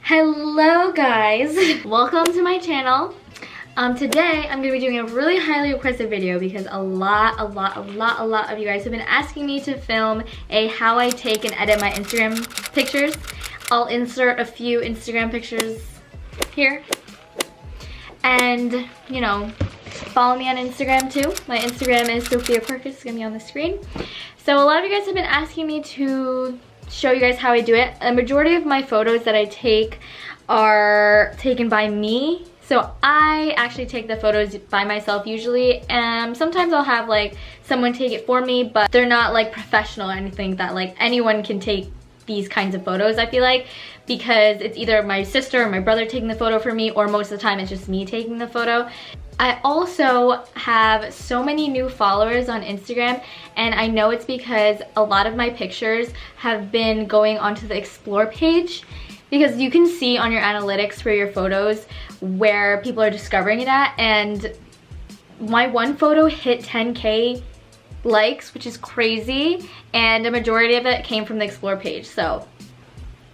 Hello guys, welcome to my channel. Today I'm gonna be doing a really highly requested video because a lot of you guys have been asking me to film a how I take and edit my Instagram pictures. I'll insert a few Instagram pictures here, and you know, follow me on Instagram too. My Instagram is PICS, it's gonna be on the screen. So a lot of you guys have been asking me to show you guys how I do it. A majority of my photos that I take are taken by me. So I actually take the photos by myself usually. Sometimes I'll have like someone take it for me, but they're not like professional or anything that like anyone can take these kinds of photos, I feel like, because it's either my sister or my brother taking the photo for me, or most of the time it's just me taking the photo. I also have so many new followers on Instagram, and I know it's because a lot of my pictures have been going onto the explore page, because you can see on your analytics for your photos where people are discovering it at, and my one photo hit 10K likes, which is crazy, and a majority of it came from the explore page. So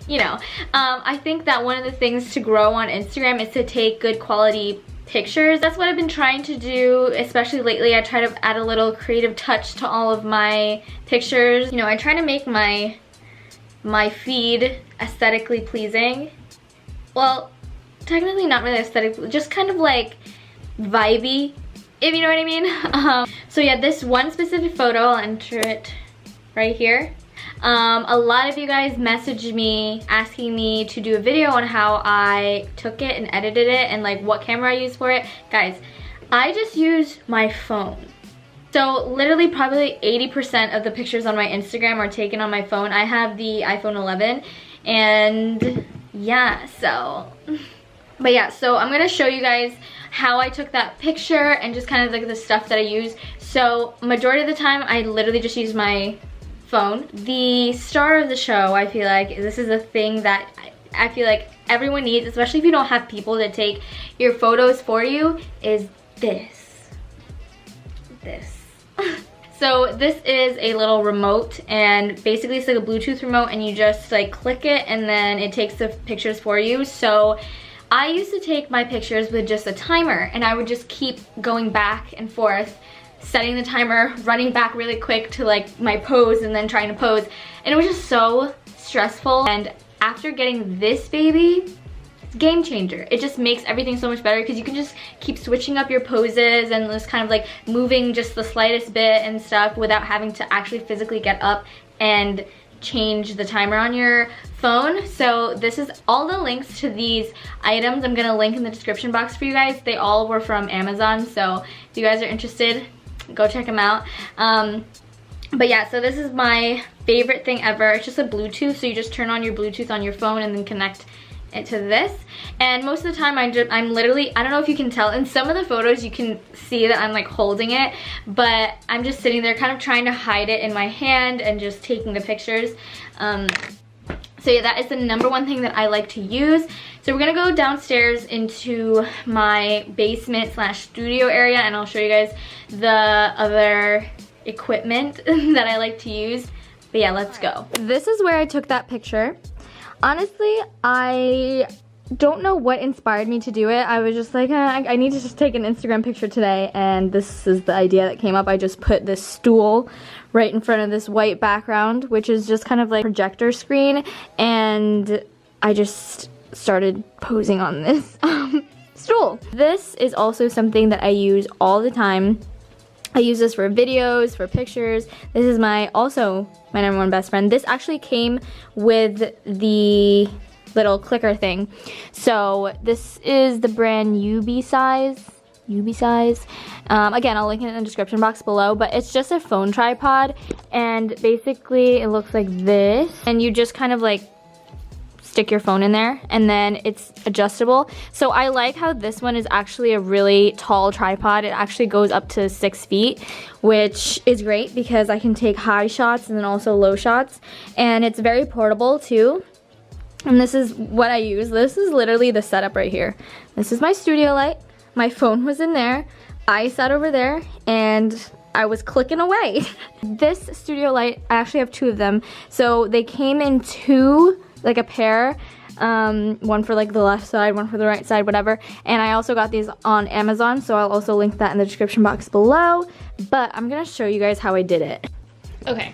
you know, I think that one of the things to grow on Instagram is to take good quality pictures. That's what I've been trying to do, especially lately. I try to add a little creative touch to all of my pictures. You know, I try to make my feed aesthetically pleasing. Well, technically not really aesthetic, just kind of like vibey, if you know what I mean. So yeah, this one specific photo, I'll enter it right here. A lot of you guys messaged me asking me to do a video on how I took it and edited it and like what camera I used for it. Guys, I just use my phone. So literally probably 80% of the pictures on my Instagram are taken on my phone. I have the iPhone 11, and yeah, so. But yeah, so I'm gonna show you guys how I took that picture and just kind of like the stuff that I use. So majority of the time I literally just use my phone. The star of the show, I feel like this is a thing that I feel like everyone needs, especially if you don't have people to take your photos for you, is this. So this is a little remote, and basically it's like a Bluetooth remote, and you just like click it and then it takes the pictures for you. So I used to take my pictures with just a timer, and I would just keep going back and forth, setting the timer, running back really quick to like my pose, and then trying to pose, and it was just so stressful. And after getting this baby, it's a game changer. It just makes everything so much better because you can just keep switching up your poses and just kind of like moving just the slightest bit and stuff without having to actually physically get up and change the timer on your phone. So this is all the links to these items I'm gonna link in the description box for you guys. They all were from Amazon, so if you guys are interested, go check them out. But yeah, so this is my favorite thing ever. It's just a Bluetooth, so you just turn on your Bluetooth on your phone and then connect it to this. And most of the time I'm literally, I don't know if you can tell, in some of the photos you can see that I'm like holding it, but I'm just sitting there kind of trying to hide it in my hand and just taking the pictures. So yeah, that is the #1 thing that I like to use. So we're gonna go downstairs into my basement / studio area, and I'll show you guys the other equipment that I like to use. But yeah, let's go. This is where I took that picture. Honestly, I don't know what inspired me to do it. I was just like, I need to just take an Instagram picture today, and this is the idea that came up. I just put this stool right in front of this white background, which is just kind of like a projector screen, and I just started posing on this stool. This is also something that I use all the time. I use this for videos, for pictures. This is also my #1 best friend. This actually came with the little clicker thing. So this is the brand UB size. Again, I'll link it in the description box below, but it's just a phone tripod, and basically it looks like this, and you just kind of like stick your phone in there, and then it's adjustable. So I like how this one is actually a really tall tripod. It actually goes up to 6 feet, which is great because I can take high shots and then also low shots, and it's very portable too. And this is what I use. This is literally the setup right here. This is my studio light. My phone was in there. I sat over there and I was clicking away. This studio light, I actually have 2 of them. So they came in 2, like a pair. one for like the left side, one for the right side, whatever. And I also got these on Amazon, so I'll also link that in the description box below. But I'm gonna show you guys how I did it. Okay.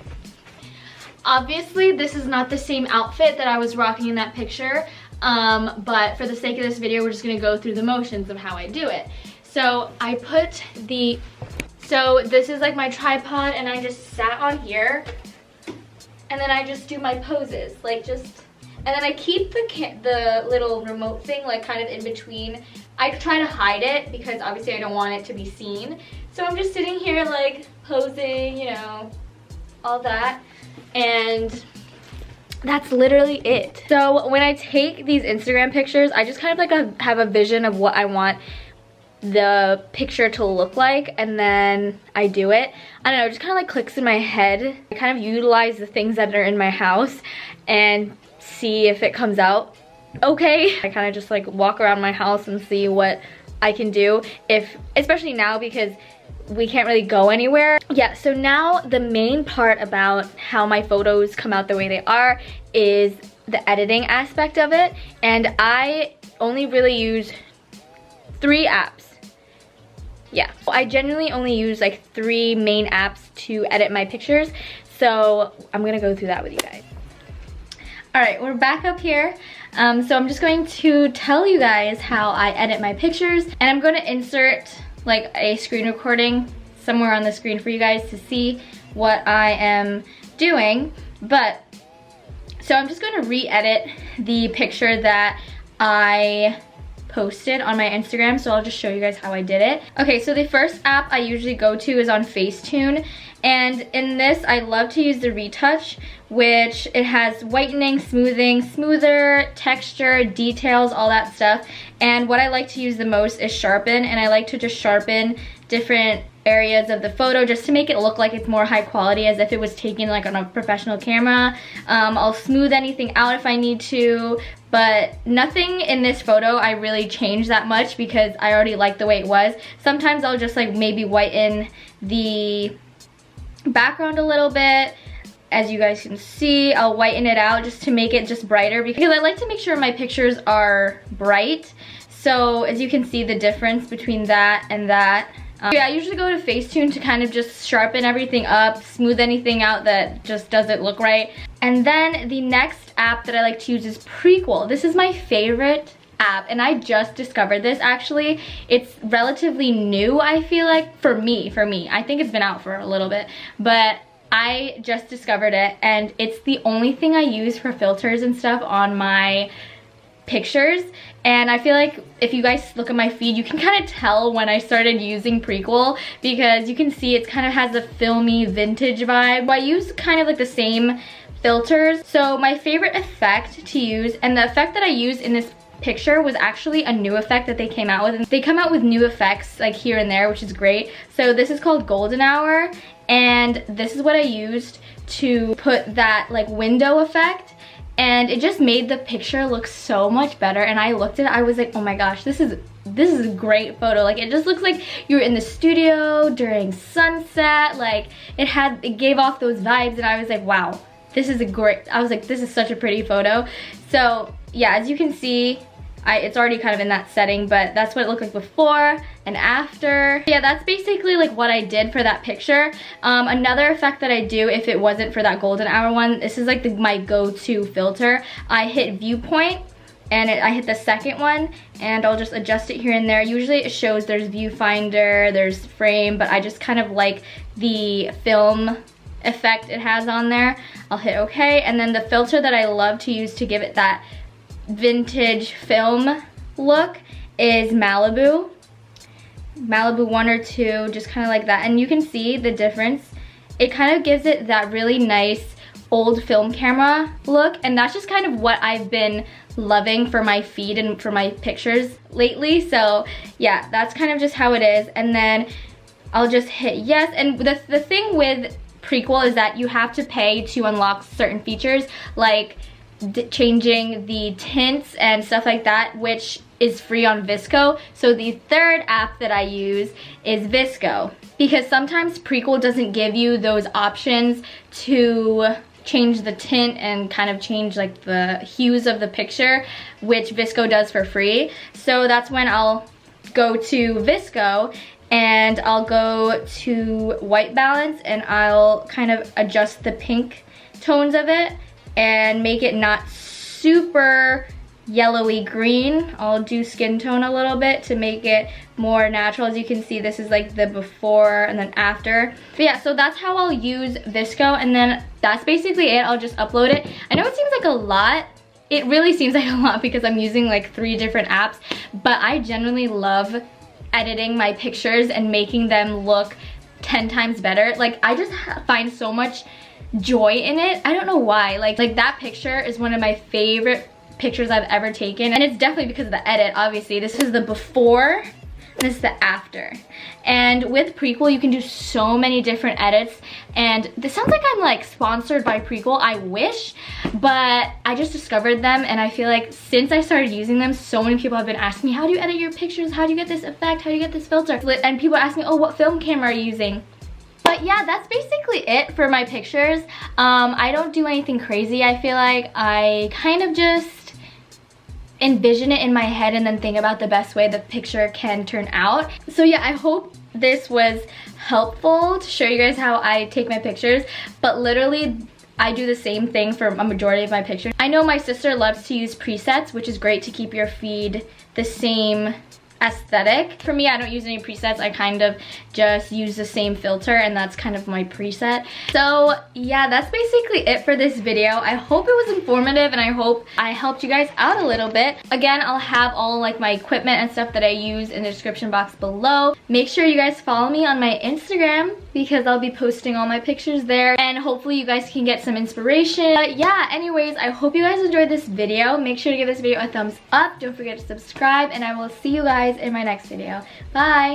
Obviously, this is not the same outfit that I was rocking in that picture, but for the sake of this video, we're just gonna go through the motions of how I do it. So I put so this is like my tripod, and I just sat on here, and then I just do my poses, like and then I keep the little remote thing like kind of in between. I try to hide it because obviously I don't want it to be seen. So I'm just sitting here like posing, you know, all that, and that's literally it. So when I take these Instagram pictures, I just kind of like have a vision of what I want the picture to look like, and then I do it. I don't know, it just kind of like clicks in my head. I kind of utilize the things that are in my house and see if it comes out okay. I kind of just like walk around my house and see what I can do, especially now because we can't really go anywhere. Yeah, so now the main part about how my photos come out the way they are is the editing aspect of it, and I only really use 3 apps. Yeah, I generally only use like 3 main apps to edit my pictures, so I'm gonna go through that with you guys. All right, we're back up here. So I'm just going to tell you guys how I edit my pictures, and I'm gonna insert like a screen recording somewhere on the screen for you guys to see what I am doing. But so I'm just going to re-edit the picture that I posted on my Instagram, so I'll just show you guys how I did it. Okay, so the first app I usually go to is on Facetune, and in this I love to use the retouch, which it has whitening, smoothing, smoother, texture, details, all that stuff. And what I like to use the most is sharpen, and I like to just sharpen different areas of the photo just to make it look like it's more high quality, as if it was taken like on a professional camera. I'll smooth anything out if I need to, but nothing in this photo I really changed that much because I already like the way it was. Sometimes I'll just like maybe whiten the background a little bit. As you guys can see, I'll whiten it out just to make it just brighter because I like to make sure my pictures are bright. So as you can see the difference between that and that. Yeah, I usually go to Facetune to kind of just sharpen everything up, smooth anything out that just doesn't look right. And then the next app that I like to use is Prequel. This is my favorite app, and I just discovered this actually. It's relatively new, I feel like, for me. I think it's been out for a little bit, but I just discovered it, and it's the only thing I use for filters and stuff on my pictures. And I feel like if you guys look at my feed, you can kind of tell when I started using Prequel because you can see it kind of has a filmy vintage vibe. I use kind of like the same filters. So my favorite effect to use, and the effect that I used in this picture was actually a new effect that they came out with. They come out with new effects like here and there, which is great. So this is called Golden Hour, and this is what I used to put that like window effect, and it just made the picture look so much better. And I looked at it, I was like, oh my gosh, this is a great photo. Like, it just looks like you're in the studio during sunset. Like, it gave off those vibes, and I was like, wow, this is this is such a pretty photo. So yeah, as you can see, it's already kind of in that setting, but that's what it looked like before and after. Yeah, that's basically like what I did for that picture. Another effect that I do if it wasn't for that golden hour one, this is like my go-to filter. I hit viewpoint, and I hit the second one, and I'll just adjust it here and there. Usually it shows there's viewfinder, there's frame, but I just kind of like the film effect it has on there. I'll hit okay, and then the filter that I love to use to give it that vintage film look is Malibu 1 or 2, just kind of like that. And you can see the difference. It kind of gives it that really nice old film camera look, and that's just kind of what I've been loving for my feed and for my pictures lately. So yeah, that's kind of just how it is. And then I'll just hit yes. And the thing with Prequel is that you have to pay to unlock certain features, like changing the tints and stuff like that, which is free on VSCO. So the third app that I use is VSCO, because sometimes Prequel doesn't give you those options to change the tint and kind of change like the hues of the picture, which VSCO does for free. So that's when I'll go to VSCO and I'll go to white balance and I'll kind of adjust the pink tones of it and make it not super yellowy green. I'll do skin tone a little bit to make it more natural. As you can see, this is like the before and then after. But yeah, so that's how I'll use VSCO, and then that's basically it. I'll just upload it. I know it seems like a lot. It really seems like a lot because I'm using like 3 different apps, but I genuinely love editing my pictures and making them look 10 times better. Like, I just find so much joy in it. I don't know why. Like that picture is one of my favorite pictures I've ever taken, and it's definitely because of the edit. Obviously, this is the before and this is the after. And with Prequel, you can do so many different edits, and this sounds like I'm like sponsored by Prequel. I wish, but I just discovered them, and I feel like since I started using them, so many people have been asking me, how do you edit your pictures? How do you get this effect? How do you get this filter? And people ask me, oh, what film camera are you using? But yeah, that's basically it for my pictures. I don't do anything crazy. I feel like I kind of just envision it in my head and then think about the best way the picture can turn out. So yeah, I hope this was helpful to show you guys how I take my pictures, but literally I do the same thing for a majority of my pictures. I know my sister loves to use presets, which is great to keep your feed the same aesthetic. For me, I don't use any presets. I kind of just use the same filter, and that's kind of my preset. So yeah, that's basically it for this video. I hope it was informative and I hope I helped you guys out a little bit. Again, I'll have all like my equipment and stuff that I use in the description box below. Make sure you guys follow me on my Instagram because I'll be posting all my pictures there, and hopefully you guys can get some inspiration. But yeah, anyways, I hope you guys enjoyed this video. Make sure to give this video a thumbs up. Don't forget to subscribe, and I will see you guys in my next video. Bye!